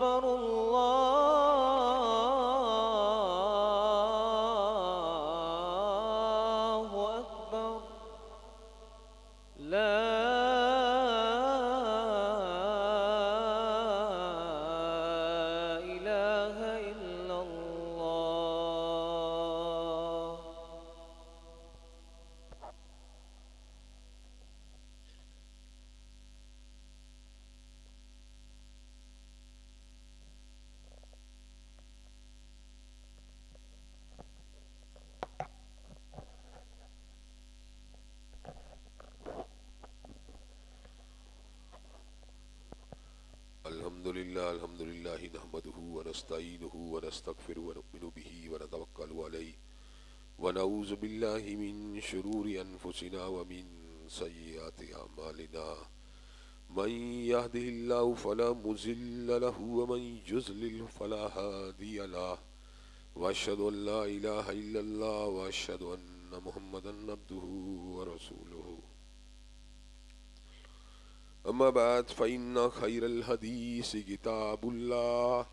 أكبر الله أكبر لا إله إلا الله. الحمد لله نحمده ونستعينه ونستغفره ونؤمن به ونتوكل عليه ونعوذ بالله من شرور أنفسنا ومن سيئات أعمالنا من يهده الله فلا مضل له ومن يضلل فلا هادي له وأشهد أن لا إله إلا الله وأشهد أن محمدا عبده ورسوله. أما بعد فإن خير الحديث كتاب الله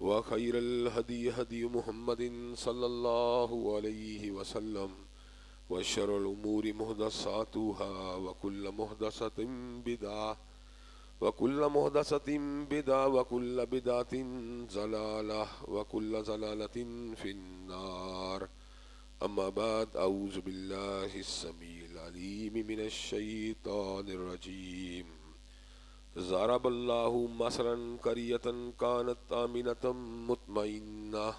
وخير الهدي هدي محمد صلى الله عليه وسلم وشر الأمور محدثاتها وكل محدثة بدعة وكل محدثة بدعة وكل بدعة ضلالة وكل ضلالة في النار. أما بعد أعوذ بالله السميع العليم من الشيطان الرجيم. ضرب الله مثلا قرية كانت آمنة مطمئنة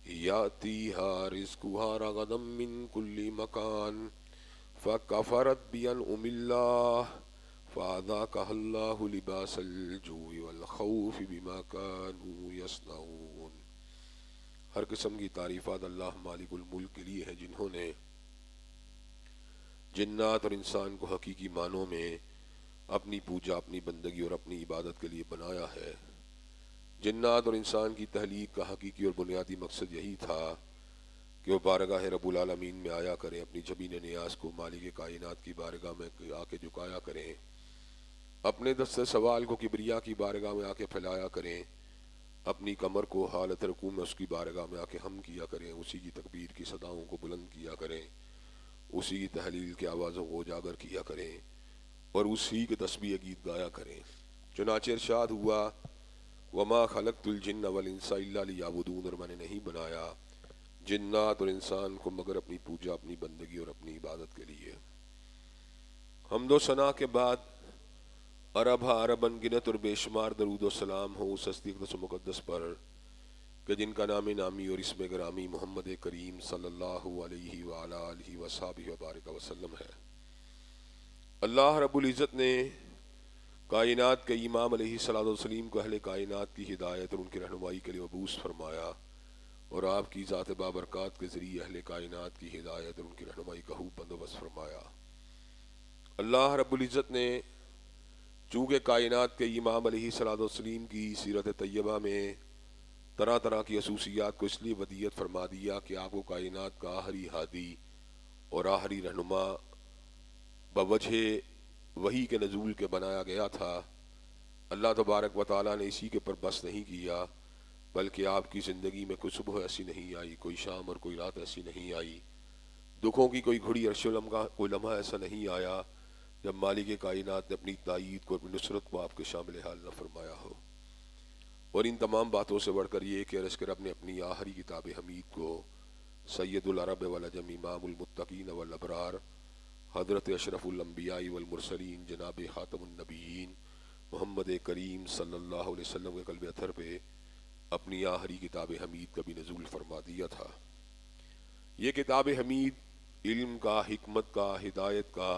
يأتيها رزقها رغدا من كل مكان فكفرت بأنعم الله فأذاقها الله لباس الجوع والخوف بما كانوا يصنعون. ہر قسم کی تعریفات اللہ مالک الملک کے لیے ہیں جنہوں نے جنات اور انسان کو حقیقی معنوں میں اپنی پوجا، اپنی بندگی اور اپنی عبادت کے لیے بنایا ہے. جنات اور انسان کی تخلیق کا حقیقی اور بنیادی مقصد یہی تھا کہ وہ بارگاہ رب العالمین میں آیا کریں، اپنی جبین نیاز کو مالک کائنات کی بارگاہ میں آ کے جھکایا کریں، اپنے دست سوال کو کبریا کی بارگاہ میں آ کے پھیلایا کریں، اپنی کمر کو حالت رکوع میں اس کی بارگاہ میں آ کے ہم کیا کریں، اسی کی تکبیر کی صداؤں کو بلند کیا کریں، اسی کی تحلیل کی آوازوں کو اجاگر کیا کریں اور اسی کے تسبیح گیت گایا کریں. چنانچہ ارشاد ہوا وما خلقت الجن والانس الا لیعبدون، اور میں نے نہیں بنایا جنات اور انسان کو مگر اپنی پوجا، اپنی بندگی اور اپنی عبادت کے لیے. حمد و ثنا کے بعد عرب گنت اور بے شمار درود و سلام ہو اس ہستی اقدس و مقدس پر کہ جن کا نام نامی اور اسم گرامی محمد کریم صلی اللہ علیہ وآلہ آلہ وصحبہ وبارک وسلم ہے. اللہ رب العزت نے کائنات کے امام علیہ الصلوۃ والتسلیم کو اہل کائنات کی ہدایت اور ان کی رہنمائی کے لیے مبعوث فرمایا اور آپ کی ذات بابرکات کے ذریعے اہل کائنات کی ہدایت اور ان کی رہنمائی کا خوب بندوبست فرمایا. اللہ رب العزت نے چونکہ کائنات کے امام علیہ الصلوۃ والتسلیم کی سیرت طیبہ میں طرح طرح کی خصوصیات کو اس لیے ودیت فرما دیا کہ آپ کو کائنات کا آخری ہادی اور آخری رہنما بوجہ وحی کے نزول کے بنایا گیا تھا. اللہ تبارک و تعالیٰ نے اسی کے پر بس نہیں کیا بلکہ آپ کی زندگی میں کوئی صبح ایسی نہیں آئی، کوئی شام اور کوئی رات ایسی نہیں آئی، دکھوں کی کوئی گھڑی عرش و کوئی لمحہ ایسا نہیں آیا جب مالک کائنات نے اپنی تائید کو، اپنی نصرت کو آپ کے شامل حال نہ فرمایا ہو. اور ان تمام باتوں سے بڑھ کر یہ کہ عرض کر اپنے اپنی آخری کتاب حمید کو سید العرب والعجم امام المتقین والابرار حضرت اشرف الانبیاء والمرسلین جناب خاتم النبیین محمد کریم صلی اللہ علیہ وسلم کے قلب اطہر پہ اپنی آخری کتاب حمید کا بھی نزول فرما دیا تھا. یہ کتاب حمید علم کا، حکمت کا، ہدایت کا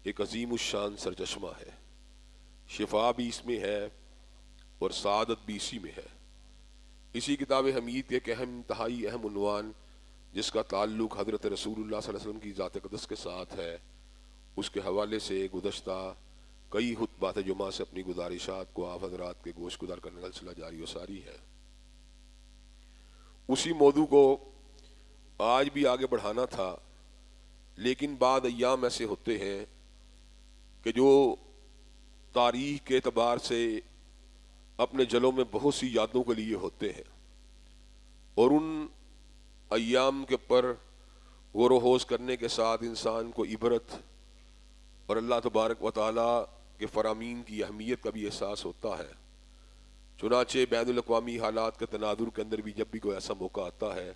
ایک عظیم الشان سرچشمہ ہے. شفا بھی اس میں ہے اور سعادت بھی اسی میں ہے. اسی کتاب حمید کے ایک انتہائی اہم عنوان جس کا تعلق حضرت رسول اللہ صلی اللہ علیہ وسلم کی ذات اقدس کے ساتھ ہے، اس کے حوالے سے گزشتہ کئی خطبات جمعہ سے اپنی گزارشات کو آپ حضرات کے گوش گزار کرنے کا سلسلہ جاری و ساری ہے. اسی موضوع کو آج بھی آگے بڑھانا تھا، لیکن بعد ایام ایسے ہوتے ہیں کہ جو تاریخ کے اعتبار سے اپنے جلوں میں بہت سی یادوں کے لیے ہوتے ہیں، اور ان ایام کے پر غور و خوض کرنے کے ساتھ انسان کو عبرت اور اللہ تبارک و تعالی کے فرامین کی اہمیت کا بھی احساس ہوتا ہے۔ چنانچہ بین الاقوامی حالات کے تناظر کے اندر بھی جب بھی کوئی ایسا موقع آتا ہے،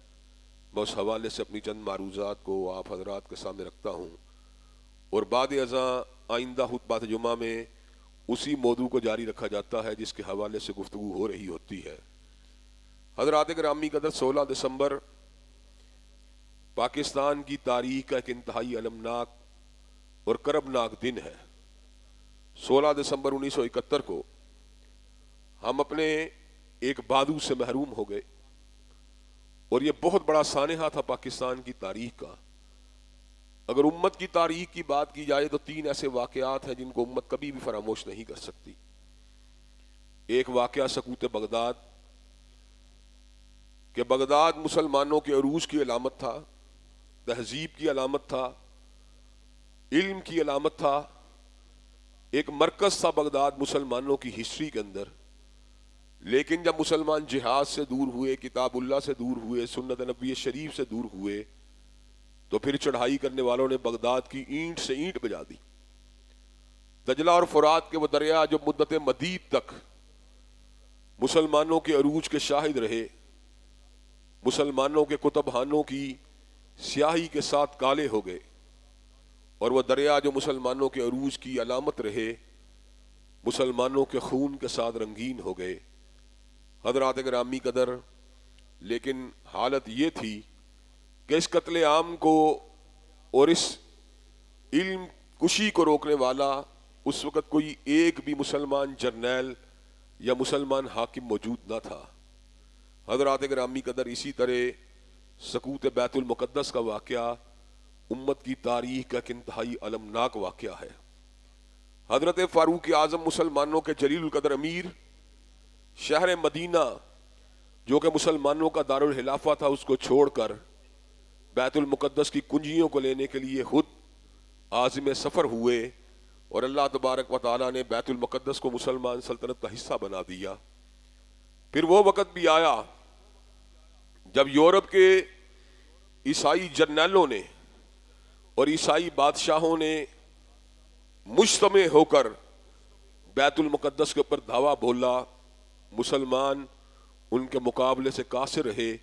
میں اس حوالے سے اپنی چند معروضات کو آپ حضرات کے سامنے رکھتا ہوں، اور بعد ازاں آئندہ خطبہ جمعہ میں اسی موضوع کو جاری رکھا جاتا ہے جس کے حوالے سے گفتگو ہو رہی ہوتی ہے۔ حضرات گرامی قدر، 16 دسمبر پاکستان کی تاریخ کا ایک انتہائی المناک اور کربناک دن ہے۔ 16 دسمبر 1971 کو ہم اپنے ایک بہادر سے محروم ہو گئے، اور یہ بہت بڑا سانحہ تھا پاکستان کی تاریخ کا۔ اگر امت کی تاریخ کی بات کی جائے تو 3 ایسے واقعات ہیں جن کو امت کبھی بھی فراموش نہیں کر سکتی۔ ایک واقعہ سقوط بغداد، کہ بغداد مسلمانوں کے عروج کی علامت تھا، تہذیب کی علامت تھا، علم کی علامت تھا، ایک مرکز تھا بغداد مسلمانوں کی ہسٹری کے اندر۔ لیکن جب مسلمان جہاد سے دور ہوئے، کتاب اللہ سے دور ہوئے، سنت نبوی شریف سے دور ہوئے، تو پھر چڑھائی کرنے والوں نے بغداد کی اینٹ سے اینٹ بجا دی۔ دجلہ اور فرات کے وہ دریا جو مدت مدید تک مسلمانوں کے عروج کے شاہد رہے، مسلمانوں کے کتب خانوں کی سیاہی کے ساتھ کالے ہو گئے، اور وہ دریا جو مسلمانوں کے عروج کی علامت رہے، مسلمانوں کے خون کے ساتھ رنگین ہو گئے۔ حضرات گرامی قدر، لیکن حالت یہ تھی کہ اس قتل عام کو اور اس علم کشی کو روکنے والا اس وقت کوئی ایک بھی مسلمان جرنیل یا مسلمان حاکم موجود نہ تھا۔ حضرات گرامی قدر، اسی طرح سقوط بیت المقدس کا واقعہ امت کی تاریخ کا ایک انتہائی المناک واقعہ ہے۔ حضرت فاروق اعظم مسلمانوں کے جلیل القدر امیر شہر مدینہ، جو کہ مسلمانوں کا دارالخلافہ تھا، اس کو چھوڑ کر بیت المقدس کی کنجیوں کو لینے کے لیے خود عازم سفر ہوئے، اور اللہ تبارک و تعالیٰ نے بیت المقدس کو مسلمان سلطنت کا حصہ بنا دیا۔ پھر وہ وقت بھی آیا جب یورپ کے عیسائی جرنیلوں نے اور عیسائی بادشاہوں نے مجتمع ہو کر بیت المقدس کے اوپر دھاوا بولا۔ مسلمان ان کے مقابلے سے قاصر رہے،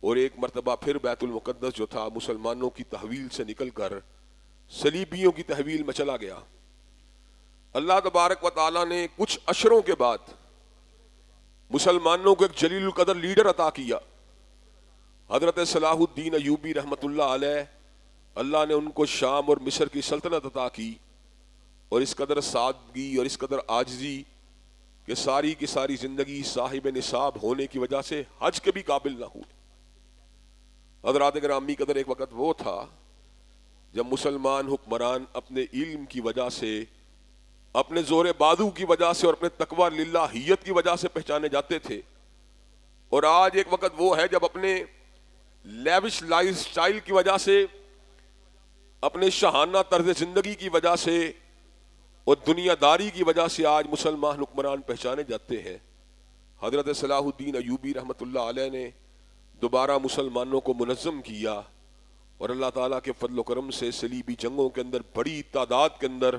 اور ایک مرتبہ پھر بیت المقدس جو تھا مسلمانوں کی تحویل سے نکل کر صلیبیوں کی تحویل میں چلا گیا۔ اللہ تبارک و تعالیٰ نے کچھ اشروں کے بعد مسلمانوں کو ایک جلیل القدر لیڈر عطا کیا، حضرت صلاح الدین ایوبی رحمۃ اللہ علیہ۔ اللہ نے ان کو شام اور مصر کی سلطنت عطا کی، اور اس قدر سادگی اور اس قدر عاجزی کہ ساری کی ساری زندگی صاحب نصاب ہونے کی وجہ سے حج کے بھی قابل نہ ہوئے۔ حضرات گرامی قدر، ایک وقت وہ تھا جب مسلمان حکمران اپنے علم کی وجہ سے، اپنے زور بازو کی وجہ سے، اور اپنے تقوی للہیت کی وجہ سے پہچانے جاتے تھے، اور آج ایک وقت وہ ہے جب اپنے لیوش لائف سٹائل کی وجہ سے، اپنے شاہانہ طرز زندگی کی وجہ سے اور دنیا داری کی وجہ سے آج مسلمان حکمران پہچانے جاتے ہیں۔ حضرت صلاح الدین ایوبی رحمۃ اللہ علیہ نے دوبارہ مسلمانوں کو منظم کیا، اور اللہ تعالیٰ کے فضل و کرم سے صلیبی جنگوں کے اندر بڑی تعداد کے اندر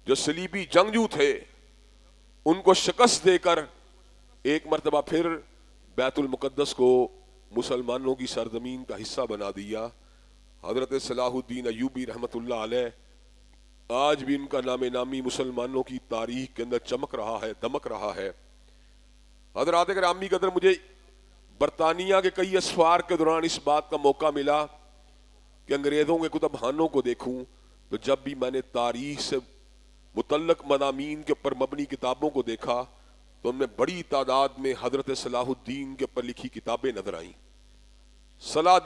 جو صلیبی جنگجو تھے ان کو شکست دے کر ایک مرتبہ پھر بیت المقدس کو مسلمانوں کی سرزمین کا حصہ بنا دیا۔ حضرت صلاح الدین ایوبی رحمۃ اللہ علیہ، آج بھی ان کا نام نامی مسلمانوں کی تاریخ کے اندر چمک رہا ہے، دمک رہا ہے۔ حضرات گرامی قدر، مجھے برطانیہ کے کئی اسفار کے دوران اس بات کا موقع ملا کہ انگریزوں کے کتب خانوں کو دیکھوں، تو جب بھی میں نے تاریخ سے متعلق مضامین کے اوپر مبنی کتابوں کو دیکھا تو ان میں بڑی تعداد میں حضرت صلاح الدین کے اوپر لکھی کتابیں نظر آئیں۔ صلاح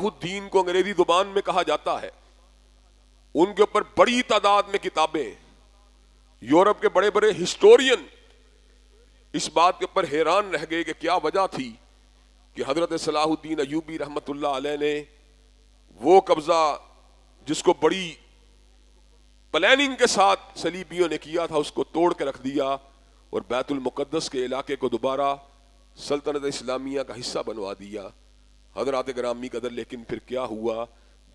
الدین کو انگریزی زبان میں کہا جاتا ہے، ان کے اوپر بڑی تعداد میں کتابیں۔ یورپ کے بڑے بڑے ہسٹورین اس بات کے اوپر حیران رہ گئے کہ کیا وجہ تھی کہ حضرت صلاح الدین ایوبی رحمۃ اللہ علیہ نے وہ قبضہ جس کو بڑی پلاننگ کے ساتھ صلیبیوں نے کیا تھا اس کو توڑ کے رکھ دیا، اور بیت المقدس کے علاقے کو دوبارہ سلطنت اسلامیہ کا حصہ بنوا دیا۔ حضرات گرامی قدر، لیکن پھر کیا ہوا؟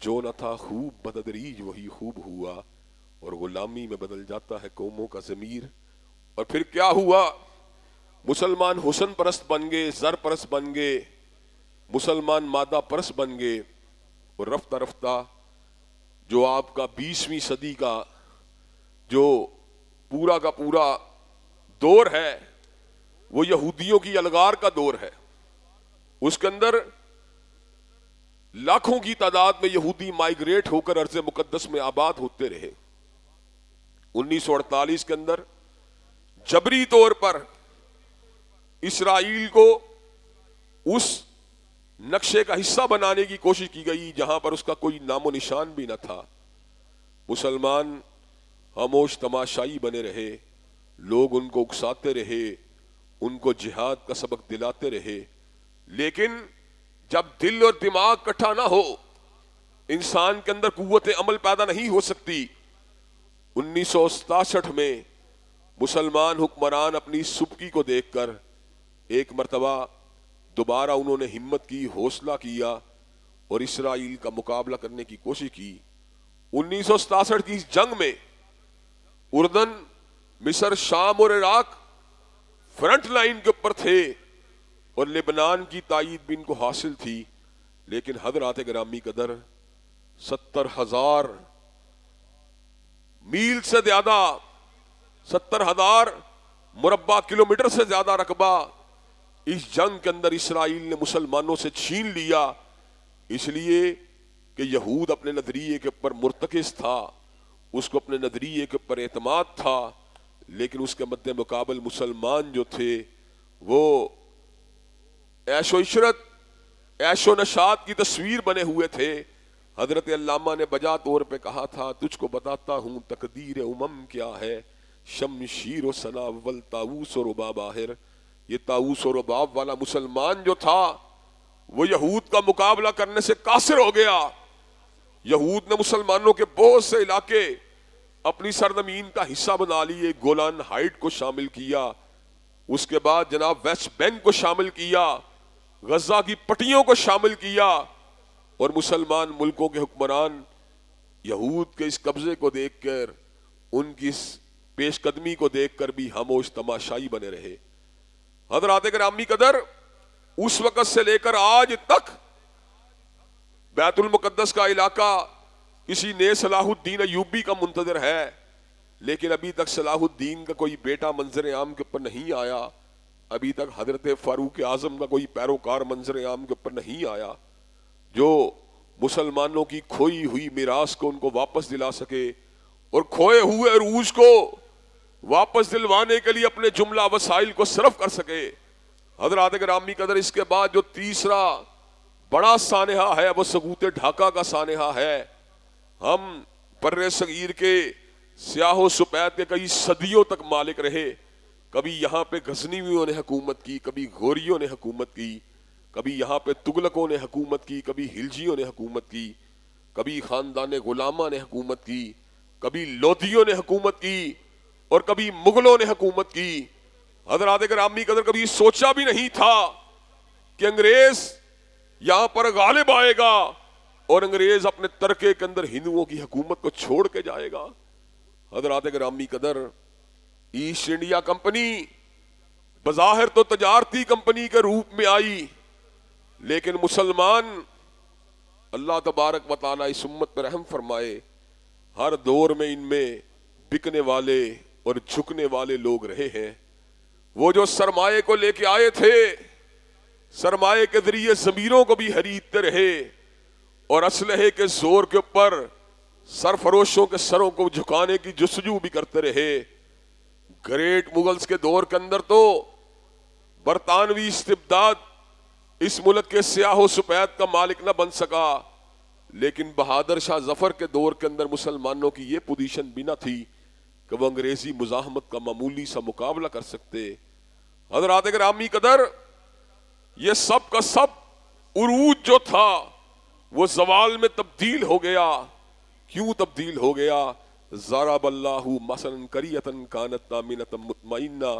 جو نہ تھا خوب بتدریج وہی خوب ہوا، اور غلامی میں بدل جاتا ہے قوموں کا ضمیر۔ اور پھر کیا ہوا؟ مسلمان حسن پرست بن گئے، زر پرست بن گئے، مسلمان مادہ پرست بن گئے، اور رفتہ رفتہ جو آپ کا 20ویں صدی کا جو پورا کا پورا دور ہے وہ یہودیوں کی الغار کا دور ہے۔ اس کے اندر لاکھوں کی تعداد میں یہودی مائیگریٹ ہو کر ارض مقدس میں آباد ہوتے رہے۔ 1948 کے اندر جبری طور پر اسرائیل کو اس نقشے کا حصہ بنانے کی کوشش کی گئی جہاں پر اس کا کوئی نام و نشان بھی نہ تھا۔ مسلمان خاموش تماشائی بنے رہے، لوگ ان کو اکساتے رہے، ان کو جہاد کا سبق دلاتے رہے، لیکن جب دل اور دماغ اکٹھا نہ ہو انسان کے اندر قوت عمل پیدا نہیں ہو سکتی۔ 1967 میں مسلمان حکمران اپنی سبکی کو دیکھ کر ایک مرتبہ دوبارہ انہوں نے ہمت کی، حوصلہ کیا اور اسرائیل کا مقابلہ کرنے کی کوشش کی۔ 1967 کی اس جنگ میں اردن، مصر، شام اور عراق فرنٹ لائن کے اوپر تھے اور لبنان کی تائید بھی ان کو حاصل تھی، لیکن حضرات گرامی قدر 70,000 میل سے زیادہ، 70,000 مربع کلومیٹر سے زیادہ رقبہ اس جنگ کے اندر اسرائیل نے مسلمانوں سے چھین لیا، اس لیے کہ یہود اپنے نظریے کے اوپر مرتکز تھا، اس کو اپنے نظریے کے اوپر اعتماد تھا، لیکن اس کے مد مقابل مسلمان جو تھے وہ عیش و عشرت، عیش و نشاط کی تصویر بنے ہوئے تھے۔ حضرت علامہ نے بجا طور پہ کہا تھا، تجھ کو بتاتا ہوں تقدیر امم کیا ہے، شمشیر و سنا اول طاؤس و رباب آخر۔ یہ طاؤس و رباب والا مسلمان جو تھا وہ یہود کا مقابلہ کرنے سے قاصر ہو گیا۔ یہود نے مسلمانوں کے بہت سے علاقے اپنی سرزمین کا حصہ بنا لیے، گولان ہائٹ کو شامل کیا، اس کے بعد جناب ویسٹ بینک کو شامل کیا، غزہ کی پٹیوں کو شامل کیا، اور مسلمان ملکوں کے حکمران یہود کے اس قبضے کو دیکھ کر، ان کی اس پیش قدمی کو دیکھ کر بھی خاموش تماشائی بنے رہے۔ حضرات گرامی قدر، اس وقت سے لے کر آج تک بیت المقدس کا علاقہ کسی نئے صلاح الدین ایوبی کا منتظر ہے، لیکن ابھی تک صلاح الدین کا کوئی بیٹا منظر عام کے اوپر نہیں آیا، ابھی تک حضرت فاروق اعظم کا کوئی پیروکار منظر عام کے اوپر نہیں آیا جو مسلمانوں کی کھوئی ہوئی میراث کو ان کو واپس دلا سکے اور کھوئے ہوئے عروج کو واپس دلوانے کے لیے اپنے جملہ وسائل کو صرف کر سکے۔ حضرات گرامی قدر، اس کے بعد جو تیسرا بڑا سانحہ ہے وہ سقوط ڈھاکہ کا سانحہ ہے۔ ہم برِ صغیر کے سیاہ و سفید کے کئی صدیوں تک مالک رہے، کبھی یہاں پہ غزنویوں نے حکومت کی، کبھی غوریوں نے حکومت کی، کبھی یہاں پہ تغلقوں نے حکومت کی، کبھی خلجیوں نے حکومت کی، کبھی خاندان غلامہ نے حکومت کی، کبھی لودھیوں نے حکومت کی، اور کبھی مغلوں نے حکومت کی۔ حضرات گرامی قدر، کبھی سوچا بھی نہیں تھا کہ انگریز یہاں پر غالب آئے گا اور انگریز اپنے ترکے کے اندر ہندوؤں کی حکومت کو چھوڑ کے جائے گا۔ حضرات گرامی قدر، ایسٹ انڈیا کمپنی بظاہر تو تجارتی کمپنی کے روپ میں آئی، لیکن مسلمان، اللہ تبارک و تعالیٰ اس امت پر رحم فرمائے، ہر دور میں ان میں بکنے والے اور جھکنے والے لوگ رہے ہیں۔ وہ جو سرمایہ کو لے کے آئے تھے، سرمایہ کے ذریعے ضمیروں کو بھی خریدتے رہے اور اسلحے کے زور کے اوپر سرفروشوں کے سروں کو جھکانے کی جستجو بھی کرتے رہے۔ گریٹ مغلز کے دور کے اندر تو برطانوی استبداد اس ملک کے سیاہ و سفید کا مالک نہ بن سکا، لیکن بہادر شاہ ظفر کے دور کے اندر مسلمانوں کی یہ پوزیشن بھی نہ تھی کہ وہ انگریزی مزاحمت کا معمولی سا مقابلہ کر سکتے۔ حضرات گرامی قدر، یہ سب کا سب عروج جو تھا وہ زوال میں تبدیل ہو گیا۔ کیوں تبدیل ہو گیا؟ ضرب اللہ مثلا قریۃ کانت آمنۃ مطمئنہ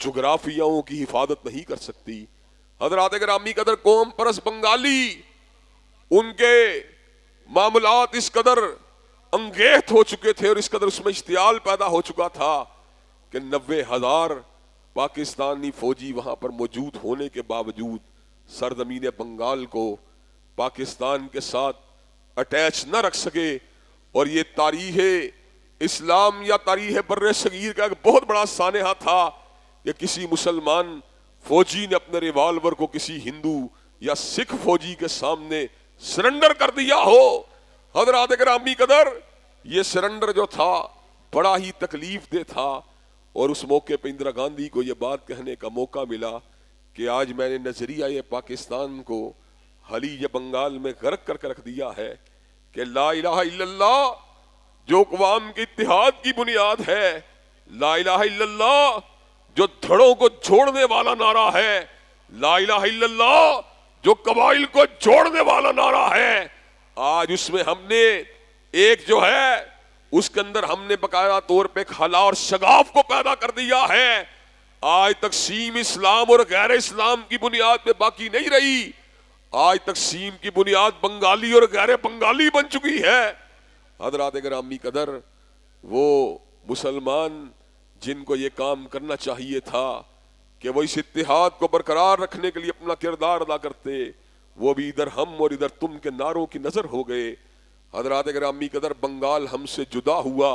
جغرافیاؤں کی حفاظت نہیں کر سکتی۔ حضرات گرامی قدر، قوم پرست بنگالی ان کے معاملات اس قدر انگیخت ہو چکے تھے اور اس قدر اس میں اشتعال پیدا ہو چکا تھا کہ 90,000 پاکستانی فوجی وہاں پر موجود ہونے کے باوجود سرزمین بنگال کو پاکستان کے ساتھ اٹیچ نہ رکھ سکے، اور یہ تاریخ اسلام یا تاریخ بر صغیر کا ایک بہت بڑا سانحہ تھا کہ کسی مسلمان فوجی نے اپنے ریوالور کو کسی ہندو یا سکھ فوجی کے سامنے سرنڈر کر دیا ہو۔ حضرات گرامی قدر، یہ سرنڈر جو تھا بڑا ہی تکلیف دہ تھا، اور اس موقع پہ اندرا گاندھی کو یہ بات کہنے کا موقع ملا کہ آج میں نے نظریہ پاکستان کو خلیج بنگال میں غرق کر کے رکھ دیا ہے کہ لا الہ الا اللہ جو اقوام کے اتحاد کی بنیاد ہے، لا الہ الا اللہ جو دھڑوں کو جوڑنے والا نعرہ ہے، لا الہ الا اللہ جو قبائل کو جوڑنے والا نعرہ ہے، آج اس میں ہم نے ایک جو ہے اس کے اندر ہم نے باقاعدہ طور پہ خلا اور شگاف کو پیدا کر دیا ہے۔ آج تقسیم اسلام اور غیر اسلام کی بنیاد پہ باقی نہیں رہی، آج تقسیم کی بنیاد بنگالی اور غیر بنگالی بن چکی ہے۔ حضرات گرامی قدر، وہ مسلمان جن کو یہ کام کرنا چاہیے تھا کہ وہ اس اتحاد کو برقرار رکھنے کے لیے اپنا کردار ادا کرتے، وہ بھی ادھر ہم اور ادھر تم کے نعروں کی نظر ہو گئے۔ حضرات گرامی قدر، بنگال ہم سے جدا ہوا،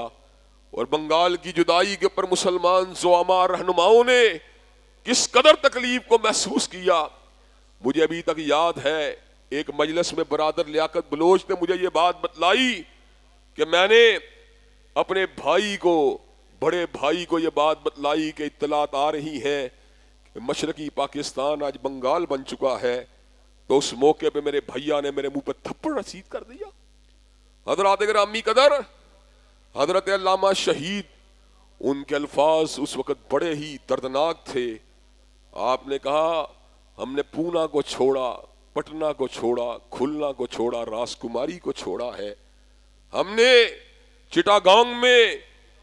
اور بنگال کی جدائی کے اوپر مسلمان زعماء رہنماؤں نے کس قدر تکلیف کو محسوس کیا۔ مجھے ابھی تک یاد ہے ایک مجلس میں برادر لیاقت بلوچ نے مجھے یہ بات بتلائی کہ میں نے اپنے بھائی کو، بڑے بھائی کو یہ بات بتلائی کہ اطلاعات آ رہی ہیں کہ مشرقی پاکستان آج بنگال بن چکا ہے، تو اس موقع پہ میرے بھیا نے میرے منہ پہ تھپڑ رسید کر دیا۔ حضرات گرامی قدر، حضرت علامہ شہید، ان کے الفاظ اس وقت بڑے ہی دردناک تھے۔ آپ نے کہا ہم نے پونا کو چھوڑا، پٹنہ کو چھوڑا، کھلنا کو چھوڑا، راسکماری کو چھوڑا ہے، ہم نے چٹاگانگ میں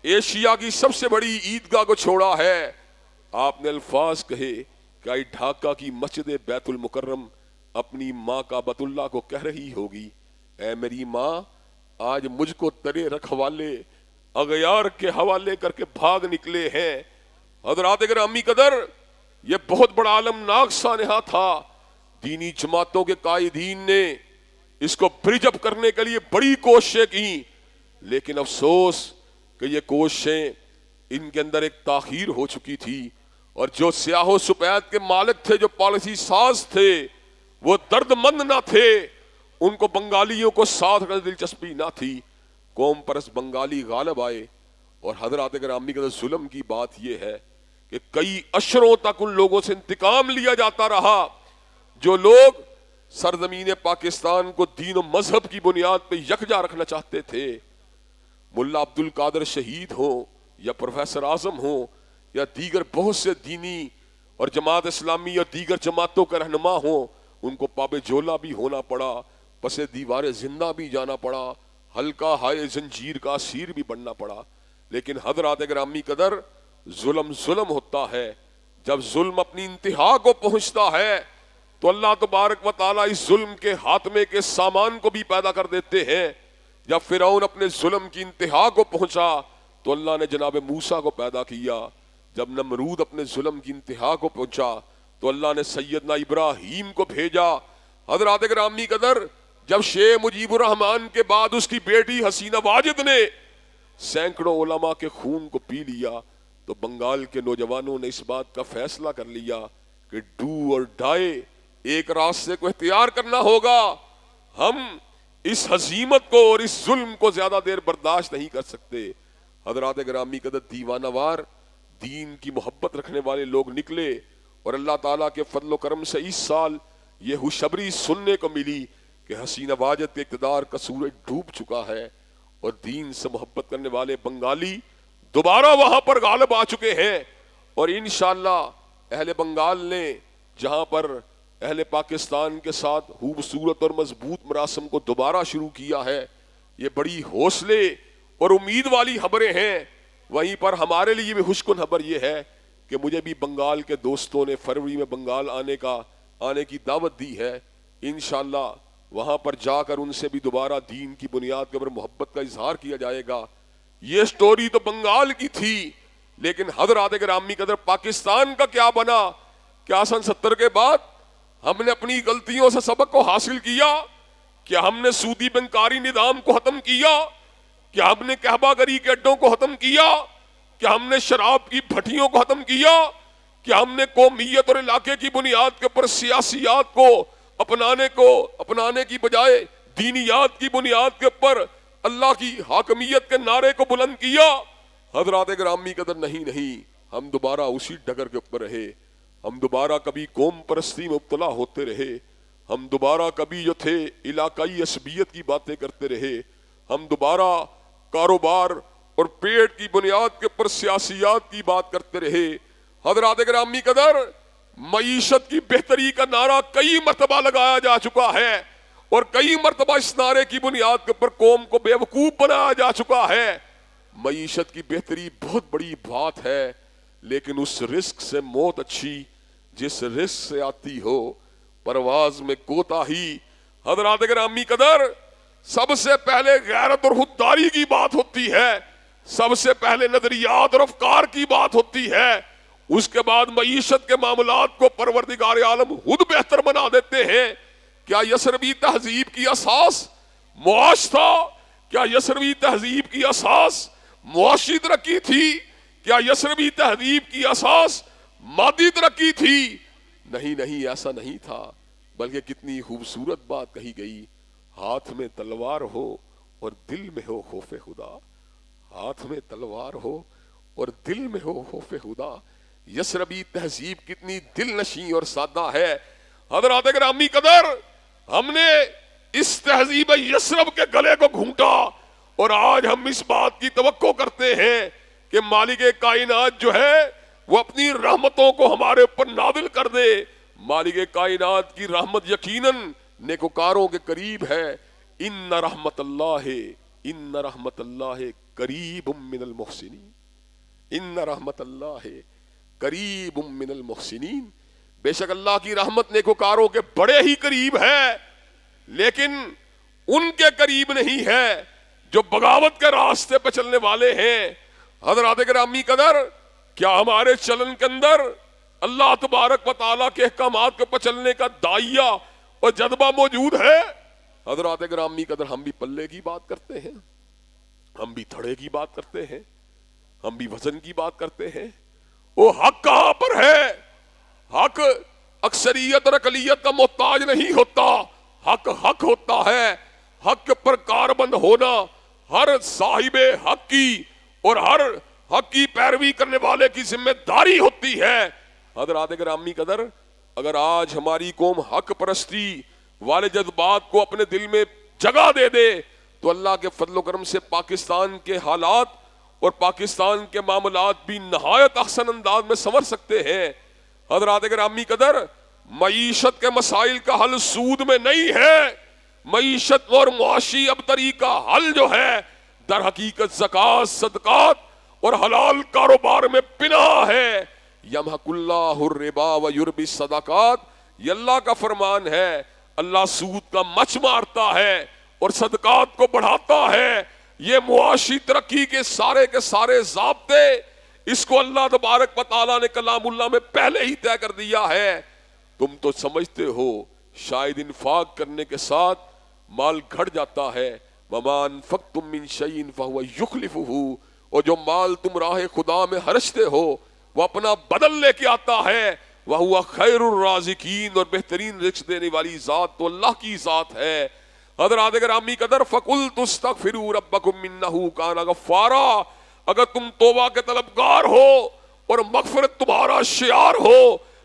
ایشیا کی سب سے بڑی عیدگاہ کو چھوڑا ہے۔ آپ نے الفاظ کہے کہ آئی ڈھاکہ کی مسجد بیت المکرم اپنی ماں کعبۃ اللہ کو کہہ رہی ہوگی، اے میری ماں، آج مجھ کو تیرے رکھوالے اغیار کے حوالے کر کے بھاگ نکلے ہیں۔ حضرات گرامی قدر، یہ بہت بڑا عالمناک سانحہ تھا۔ دینی جماعتوں کے قائدین نے اس کو برج اپ کرنے کے لیے بڑی کوششیں کی، لیکن افسوس کہ یہ کوششیں ان کے اندر ایک تاخیر ہو چکی تھی، اور جو سیاہ و سفید کے مالک تھے، جو پالیسی ساز تھے، وہ درد مند نہ تھے، ان کو بنگالیوں کو ساتھ رکھنے دلچسپی نہ تھی۔ قوم پرست بنگالی غالب آئے، اور حضرات گرامی کا ظلم کی بات یہ ہے کہ کئی اشروں تک ان لوگوں سے انتقام لیا جاتا رہا جو لوگ سرزمین پاکستان کو دین و مذہب کی بنیاد پہ یکجا رکھنا چاہتے تھے۔ ملا عبد القادر شہید ہوں یا پروفیسر اعظم ہوں یا دیگر بہت سے دینی اور جماعت اسلامی اور دیگر جماعتوں کے رہنما ہوں، ان کو پاب جولا بھی ہونا پڑا، پس دیوار زندہ بھی جانا پڑا، ہلکا ہائے زنجیر کا اسیر بھی بننا پڑا۔ لیکن حضرات گرامی قدر، ظلم ظلم ہوتا ہے، جب ظلم اپنی انتہا کو پہنچتا ہے تو اللہ تبارک و تعالیٰ اس ظلم کے خاتمے کے سامان کو بھی پیدا کر دیتے ہیں۔ جب فرعون اپنے ظلم کی انتہا کو پہنچا تو اللہ نے جناب موسیٰ کو پیدا کیا، جب نمرود اپنے ظلم کی انتہا کو پہنچا تو اللہ نے سیدنا ابراہیم کو بھیجا۔ حضرات گرامی قدر، جب شیخ مجیب الرحمن کے بعد اس کی بیٹی حسینہ واجد نے سینکڑوں علماء کے خون کو پی لیا تو بنگال کے نوجوانوں نے اس بات کا فیصلہ کر لیا کہ ڈو اور ڈائے، ایک راستے کو اختیار کرنا ہوگا۔ ہم اس ہزیمت کو اور اس ظلم کو زیادہ دیر برداشت نہیں کر سکتے۔ حضرات گرامی قدر، دیوانہ وار دین کی محبت رکھنے والے لوگ نکلے، اور اللہ تعالیٰ کے فضل و کرم سے اس سال یہ خوشخبری سننے کو ملی کہ حسینہ واجد کے اقتدار کا سورج ڈوب چکا ہے، اور دین سے محبت کرنے والے بنگالی دوبارہ وہاں پر غالب آ چکے ہیں۔ اور انشاءاللہ اہل بنگال نے جہاں پر اہل پاکستان کے ساتھ خوبصورت اور مضبوط مراسم کو دوبارہ شروع کیا ہے، یہ بڑی حوصلے اور امید والی خبریں ہیں۔ وہیں پر ہمارے لیے بھی خوشکن خبر یہ ہے کہ مجھے بھی بنگال کے دوستوں نے فروری میں بنگال آنے کی دعوت دی ہے. انشاءاللہ وہاں پر جا کر ان سے بھی دوبارہ دین کی بنیاد کے اوپر محبت کا اظہار کیا جائے گا. یہ سٹوری تو بنگال کی تھی، لیکن حضرات گرامی قدر پاکستان کا کیا بنا؟ کیا سن 70 کے بعد ہم نے اپنی غلطیوں سے سبق کو حاصل کیا؟ کیا ہم نے سودی بنکاری نظام کو ختم کیا؟ کیا ہم نے کہبہ گری کے اڈوں کو ختم کیا؟ کیا ہم نے شراب کی بھٹیوں کو ختم کیا؟ کیا ہم نے قومیت اور علاقے کی بنیاد کے اوپر سیاسیات کو اپنانے کی بجائے دینیات کی بنیاد کے اوپر اللہ کی حاکمیت کے نعرے کو بلند کیا؟ حضرات گرامی قدر نہیں، ہم دوبارہ اسی ڈگر کے اوپر رہے. ہم دوبارہ کبھی قوم پرستی میں مبتلا ہوتے رہے. ہم دوبارہ کبھی جو تھے علاقائی عصبیت کی باتیں کرتے رہے. ہم دوبارہ کاروبار اور پیٹ کی بنیاد کے اوپر سیاسیات کی بات کرتے رہے. حضرات گرامی قدر معیشت کی بہتری کا نعرہ کئی مرتبہ لگایا جا چکا ہے اور کئی مرتبہ اس نعرے کی بنیاد کے اوپر قوم کو بے وقوف بنایا جا چکا ہے. معیشت کی بہتری بہت بڑی بات ہے، لیکن اس رزق سے موت اچھی جس رزق سے آتی ہو پرواز میں کوتاہی. حضرات گرامی قدر سب سے پہلے غیرت اور خودداری کی بات ہوتی ہے، سب سے پہلے نظریات اور افکار کی بات ہوتی ہے. اس کے بعد معیشت کے معاملات کو پروردگار عالم خود بہتر بنا دیتے ہیں. کیا یثربی تہذیب کی اساس معاش تھا؟ کیا یثربی تہذیب کی اساس معاشی ترقی تھی؟ کیا یثربی تہذیب کی اساس مادی ترقی تھی؟ نہیں، ایسا نہیں تھا. بلکہ کتنی خوبصورت بات کہی گئی، ہاتھ میں تلوار ہو اور دل میں ہو خوف خدا. ہاتھ میں تلوار ہو اور دل میں ہو خوف خدا. یثربی تہذیب کتنی دل نشیں اور سادہ ہے. حضرات گرامی قدر ہم نے اس تہذیب یثرب کے گلے کو گھونٹا اور آج ہم اس بات کی توقع کرتے ہیں کہ مالک کائنات جو ہے وہ اپنی رحمتوں کو ہمارے اوپر نازل کر دے. مالک کائنات کی رحمت یقیناً نیکوکاروں کے قریب ہے. ان رحمت اللہ قریب من المحسنین. ان رحمت اللہ قریب من المحسنین. بے شک اللہ کی رحمت نیکوکاروں کے بڑے ہی قریب ہے، لیکن ان کے قریب نہیں ہے جو بغاوت کے راستے پہ چلنے والے ہیں. حضرات گرامی قدر کیا ہمارے چلن کے اندر اللہ تبارک و تعالیٰ کے احکامات کے اوپر چلنے کا داعیہ اور جذبہ موجود ہے؟ حضرات گرامی قدر ہم بھی پلے کی بات کرتے ہیں، ہم بھی تھڑے کی بات کرتے ہیں، ہم بھی وزن کی بات کرتے ہیں. وہ حق کہاں پر ہے؟ حق اکثریت اور اقلیت کا محتاج نہیں ہوتا. حق ہوتا ہے. حق کے پر کاربند ہونا ہر صاحب حق کی اور ہر حق کی پیروی کرنے والے کی ذمہ داری ہوتی ہے. حضرات گرامی قدر اگر آج ہماری قوم حق پرستی والے جذبات کو اپنے دل میں جگہ دے دے تو اللہ کے فضل و کرم سے پاکستان کے حالات اور پاکستان کے معاملات بھی نہایت احسن انداز میں سنور سکتے ہیں. حضرات گرامی قدر معیشت کے مسائل کا حل سود میں نہیں ہے. معیشت اور معاشی ابتری کا حل جو ہے در حقیقت زکوٰۃ، صدقات اور حلال کاروبار میں پناہ ہے. یمحق اللہ الربا ویربی الصدقات، یہ اللہ کا فرمان ہے. اللہ سود کا مچ مارتا ہے اور صدقات کو بڑھاتا ہے. یہ معاشی ترقی کے سارے ضابطے اس کو اللہ تبارک و تعالیٰ نے کلام اللہ میں پہلے ہی طے کر دیا ہے. تم تو سمجھتے ہو شاید انفاق کرنے کے ساتھ مال گھٹ جاتا ہے. وما انفقتم من شیء فهو یخلفہ، اور جو مال تم راہ خدا میں خرچتے ہو وہ اپنا بدل لے کے آتا ہے. وَهُوَ خَيْرُ الرَّازِقِينَ، اور بہترین رزق دینے والی ذات تو اللہ کی ذات ہے. حضرات گرامی قدر فَقُلْتُ اسْتَغْفِرُوا رَبَّكُمْ إِنَّهُ كَانَ غَفَّارًا، اگر تم توبہ کے طلبگار ہو اور مغفرت تمہارا شعار ہو،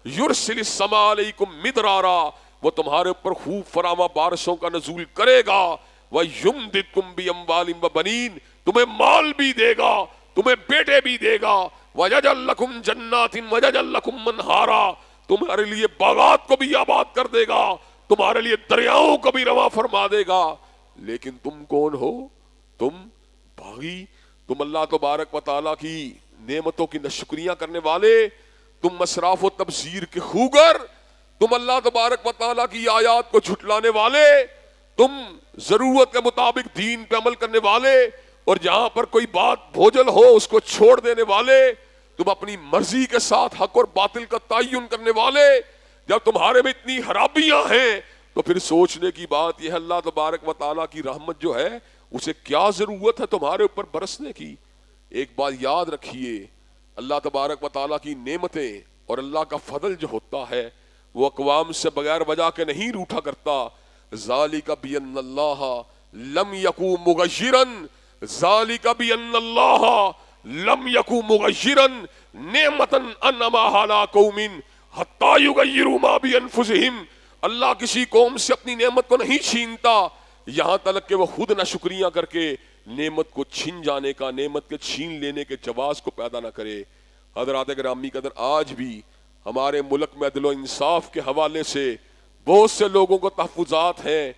يُرْسِلِ السَّمَاءَ عَلَيْكُمْ مِدْرَارًا، وہ تمہارے اوپر خوب فراواں بارشوں کا نزول کرے گا. وَيُمْدِدْكُمْ بِأَمْوَالٍ وَبَنِينَ، تمہیں مال بھی دے گا، تمہیں بیٹے بھی دے گا. وَيَجْعَلْ لَكُمْ جَنَّاتٍ وَيَجْعَلْ لَكُمْ مَنْہَارًا، تمہارے لیے باغات کو بھی آباد کر دے گا، تمہارے لیے دریاؤں کو بھی رواں فرما دے گا. لیکن تم کون ہو؟ تم باغی، تم اللہ تبارک و تعالیٰ کی نعمتوں کی ناشکریاں کرنے والے، تم اسراف و تبذیر کے خوگر، تم اللہ تبارک و تعالیٰ کی آیات کو جھٹلانے والے، تم ضرورت کے مطابق دین پہ عمل کرنے والے، اور جہاں پر کوئی بات بھوجل ہو اس کو چھوڑ دینے والے، تم اپنی مرضی کے ساتھ حق اور باطل کا تعین کرنے والے، جب تمہارے میں اتنی خرابیاں ہیں تو پھر سوچنے کی بات یہ ہے اللہ تبارک و تعالیٰ کی رحمت جو ہے اسے کیا ضرورت ہے تمہارے اوپر برسنے کی۔ ایک بات یاد رکھیے، اللہ تبارک و تعالیٰ کی نعمتیں اور اللہ کا فضل جو ہوتا ہے وہ اقوام سے بغیر وجہ کے نہیں روٹھا کرتا۔ ذالک بأن اللہ لم یکن مغیرا، ذالک بأن اللہ لم یکن مغیرا نعمتا انعمها علی قوم حتی یغیروا ما بانفسہم۔ اللہ کسی قوم سے اپنی نعمت کو نہیں چھینتا یہاں تک کہ وہ خود نہ شکریہ کر کے نعمت کو چھین جانے کا، نعمت کے چھین لینے کے جواز کو پیدا نہ کرے۔ حضرات گرامی قدر، آج بھی ہمارے ملک میں عدل و انصاف کے حوالے سے بہت سے لوگوں کو تحفظات ہیں۔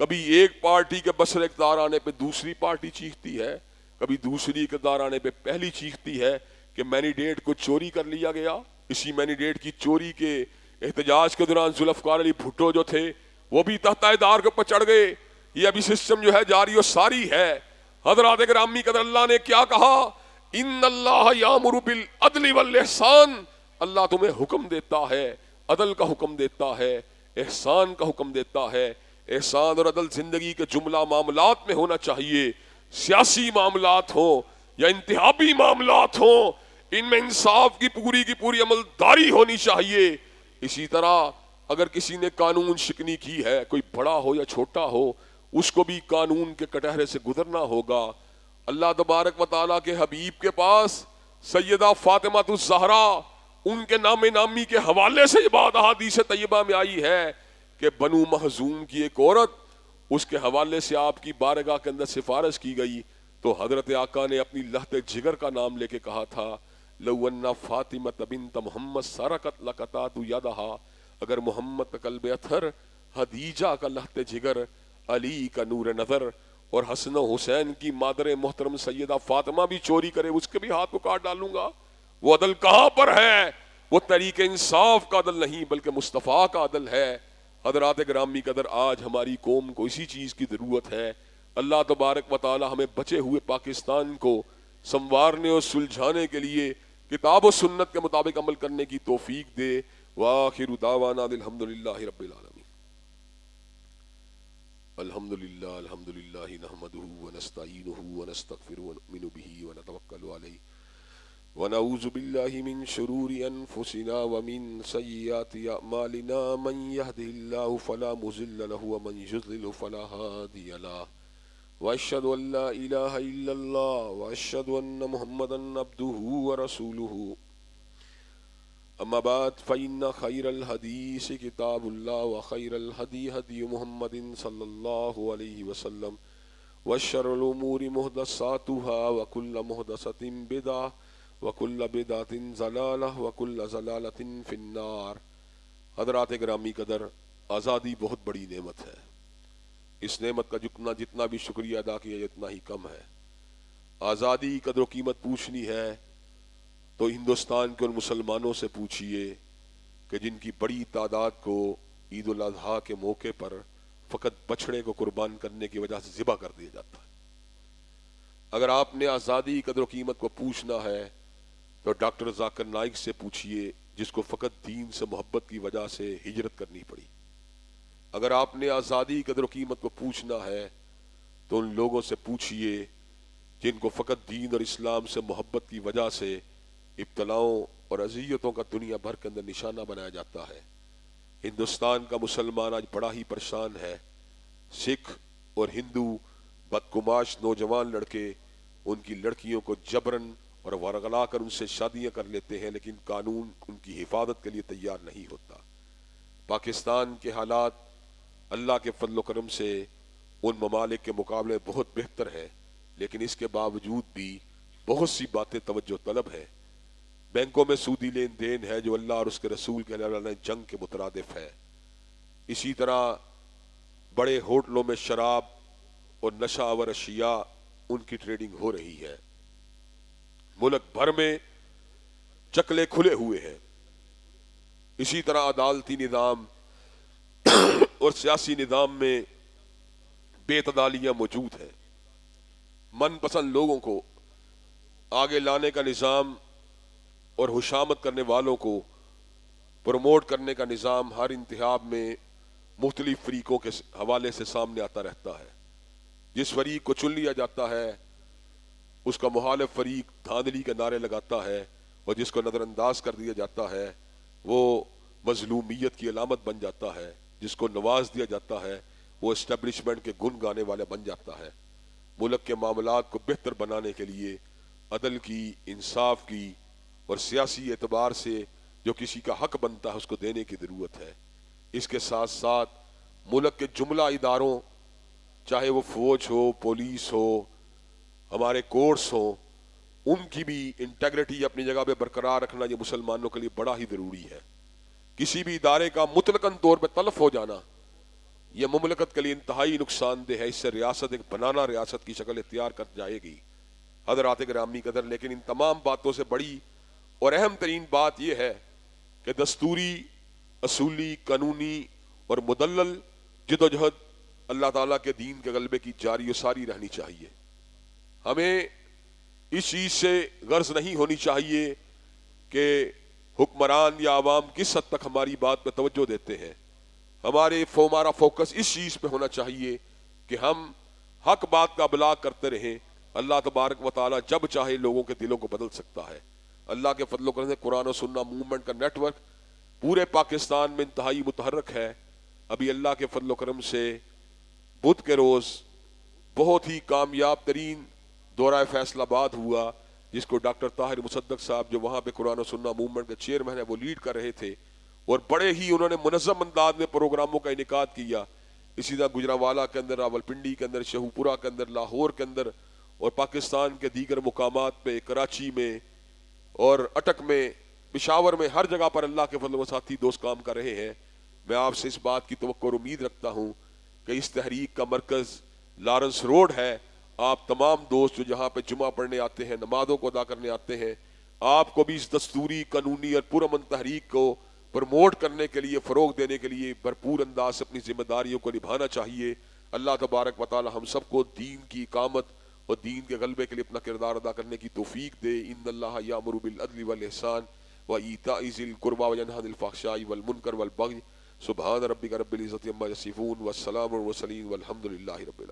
کبھی ایک پارٹی کے بسر اقتدار آنے پہ دوسری پارٹی چیختی ہے، کبھی دوسری اقتدار آنے پہ پہلی چیختی ہے کہ مینیڈیٹ کو چوری کر لیا گیا۔ اسی مینیڈیٹ کی چوری کے احتجاج کے دوران ذوالفقار علی بھٹو جو تھے وہ بھی تحت دار کے اوپر چڑھ گئے۔ یہ ابھی سسٹم جو ہے جاری و ساری ہے۔ حضرات گرامی قدر، اللہ نے کیا کہا؟ ان اللہ یامر بالعدل والاحسان، اللہ تمہیں حکم دیتا ہے، عدل کا حکم دیتا ہے، احسان کا حکم دیتا ہے۔ احسان اور عدل زندگی کے جملہ معاملات میں ہونا چاہیے، سیاسی معاملات ہوں یا انتخابی معاملات ہوں، ان میں انصاف کی پوری عملداری ہونی چاہیے۔ اسی طرح اگر کسی نے قانون شکنی کی ہے، کوئی بڑا ہو یا چھوٹا ہو، اس کو بھی قانون کے کٹہرے سے گزرنا ہوگا۔ اللہ تبارک و تعالیٰ کے حبیب کے پاس سیدہ فاطمہ الزہرا، ان کے نام نامی کے حوالے سے یہ بات احادیث طیبہ میں آئی ہے کہ بنو مخزوم کی ایک عورت، اس کے حوالے سے آپ کی بارگاہ کے اندر سفارش کی گئی تو حضرت آقا نے اپنی لہت جگر کا نام لے کے کہا تھا، لو ان فاطمہ بنت محمد سرقت لقطعت یدہا، اگر محمد کا قلب اطہر، خدیجہ کا لہت جگر، علی کا نور نظر اور حسن و حسین کی مادر محترم سیدہ فاطمہ بھی چوری کرے اس کے بھی ہاتھ کو کاٹ ڈالوں گا۔ وہ عدل کہاں پر ہے؟ وہ طریق انصاف کا عدل نہیں بلکہ مصطفیٰ کا عدل ہے۔ حضرات گرامی قدر، آج ہماری قوم کو اسی چیز کی ضرورت ہے۔ اللہ تبارک و تعالی ہمیں بچے ہوئے پاکستان کو سنوارنے اور سلجھانے کے لیے کتاب و سنت کے مطابق عمل کرنے کی توفیق دے۔ وآخر دعوانا الحمدللہ رب العالمین۔ الحمدللہ نحمدہ ونستعینہ ونستغفرہ ونؤمن بہ ونتوکل علیہ ونعوذ باللہ من شرور انفسنا ومن سیئات اعمالنا، من یہدہ اللہ فلا مضل لہ ومن یضلل فلا ہادی لہ، واشہد ان لا الہ الا اللہ واشہد ان محمدا عبدہ ورسولہ۔ اما بعد فإن خیر الحدیث کتاب اللہ وخیر الہدی ہدی محمد صلی اللہ علیہ وسلم، وشر الامور محدثاتها وکل محدثۃ بدعہ وکل بدعۃ ضلالہ وکل ضلالۃ فی النار۔ حضرات گرامی قدر، آزادی بہت بڑی نعمت ہے۔ اس نعمت کا جتنا بھی شکریہ ادا کیا اتنا ہی کم ہے۔ آزادی کی قدر و قیمت پوچھنی ہے تو ہندوستان کے ان مسلمانوں سے پوچھئے کہ جن کی بڑی تعداد کو عید الاضحیٰ کے موقع پر فقط بچڑے کو قربان کرنے کی وجہ سے ذبح کر دیا جاتا ہے۔ اگر آپ نے آزادی کی قدر و قیمت کو پوچھنا ہے تو ڈاکٹر ذاکر نائک سے پوچھئے جس کو فقط دین سے محبت کی وجہ سے ہجرت کرنی پڑی۔ اگر آپ نے آزادی کی قدر و قیمت کو پوچھنا ہے تو ان لوگوں سے پوچھئے جن کو فقط دین اور اسلام سے محبت کی وجہ سے ابتلاؤں اور اذیتوں کا دنیا بھر کے اندر نشانہ بنایا جاتا ہے۔ ہندوستان کا مسلمان آج بڑا ہی پریشان ہے۔ سکھ اور ہندو بدگماش نوجوان لڑکے ان کی لڑکیوں کو جبرن اور ورغلا کر ان سے شادیاں کر لیتے ہیں، لیکن قانون ان کی حفاظت کے لیے تیار نہیں ہوتا۔ پاکستان کے حالات اللہ کے فضل و کرم سے ان ممالک کے مقابلے بہت بہتر ہے، لیکن اس کے باوجود بھی بہت سی باتیں توجہ طلب ہے۔ بینکوں میں سودی لین دین ہے جو اللہ اور اس کے رسول کے علیہ جنگ کے مترادف ہے۔ اسی طرح بڑے ہوٹلوں میں شراب اور نشہ آور اشیاء ان کی ٹریڈنگ ہو رہی ہے۔ ملک بھر میں چکلے کھلے ہوئے ہیں۔ اسی طرح عدالتی نظام اور سیاسی نظام میں بے اعتدالیاں موجود ہیں. من پسند لوگوں کو آگے لانے کا نظام اور حشامت کرنے والوں کو پروموٹ کرنے کا نظام ہر انتخاب میں مختلف فریقوں کے حوالے سے سامنے آتا رہتا ہے. جس فریق کو چن لیا جاتا ہے اس کا مخالف فریق دھاندلی کے نعرے لگاتا ہے، اور جس کو نظر انداز کر دیا جاتا ہے وہ مظلومیت کی علامت بن جاتا ہے. جس کو نواز دیا جاتا ہے وہ اسٹیبلشمنٹ کے گن گانے والے بن جاتا ہے. ملک کے معاملات کو بہتر بنانے کے لیے عدل کی، انصاف کی اور سیاسی اعتبار سے جو کسی کا حق بنتا ہے اس کو دینے کی ضرورت ہے. اس کے ساتھ ساتھ ملک کے جملہ اداروں، چاہے وہ فوج ہو، پولیس ہو، ہمارے کورٹس ہوں، ان کی بھی انٹیگریٹی اپنی جگہ پہ برقرار رکھنا یہ مسلمانوں کے لیے بڑا ہی ضروری ہے. کسی بھی ادارے کا مطلقاً طور پہ تلف ہو جانا یہ مملکت کے لیے انتہائی نقصان دہ ہے. اس سے ریاست ایک بنانا ریاست کی شکل اختیار کر جائے گی. حضرات گرامی قدر، لیکن ان تمام باتوں سے بڑی اور اہم ترین بات یہ ہے کہ دستوری، اصولی، قانونی اور مدلل جدوجہد اللہ تعالیٰ کے دین کے غلبے کی جاری و ساری رہنی چاہیے. ہمیں اس چیز سے غرض نہیں ہونی چاہیے کہ حکمران یا عوام کس حد تک ہماری بات پہ توجہ دیتے ہیں. ہمارا فوکس اس چیز پہ ہونا چاہیے کہ ہم حق بات کا ابلاغ کرتے رہیں. اللہ تبارک و تعالیٰ جب چاہے لوگوں کے دلوں کو بدل سکتا ہے. اللہ کے فضل و کرم سے قرآن و سنہ موومنٹ کا نیٹ ورک پورے پاکستان میں انتہائی متحرک ہے. ابھی اللہ کے فضل و کرم سے بدھ کے روز بہت ہی کامیاب ترین دورہ فیصل آباد ہوا، جس کو ڈاکٹر طاہر مصدق صاحب جو وہاں پہ قرآن و سنہ موومنٹ کے چیئرمین ہیں وہ لیڈ کر رہے تھے، اور بڑے ہی انہوں نے منظم انداز میں پروگراموں کا انعقاد کیا. اسی طرح گجرانوالہ کے اندر، راولپنڈی کے اندر، شہوپورہ کے اندر، لاہور کے اندر اور پاکستان کے دیگر مقامات پہ، کراچی میں اور اٹک میں، پشاور میں، ہر جگہ پر اللہ کے فضل و ساتھی دوست کام کر رہے ہیں. میں آپ سے اس بات کی توقع اور امید رکھتا ہوں کہ اس تحریک کا مرکز لارنس روڈ ہے. آپ تمام دوست جو جہاں پہ جمعہ پڑھنے آتے ہیں، نمازوں کو ادا کرنے آتے ہیں، آپ کو بھی اس دستوری، قانونی اور پرامن تحریک کو پروموٹ کرنے کے لیے، فروغ دینے کے لیے بھرپور انداز سے اپنی ذمہ داریوں کو نبھانا چاہیے. اللہ تبارک و تعالی ہم سب کو دین کی اقامت اور دین کے غلبے کے لیے اپنا کردار ادا کرنے کی توفیق دے. ان اللہ یامر بالعدل والاحسان وایتاء ذی القربی وینہی عن الفحشاء والمنکر والبغی. سبحان ربک رب العزۃ عما یصفون والسلام والمرسلین والحمد للہ رب العالمین.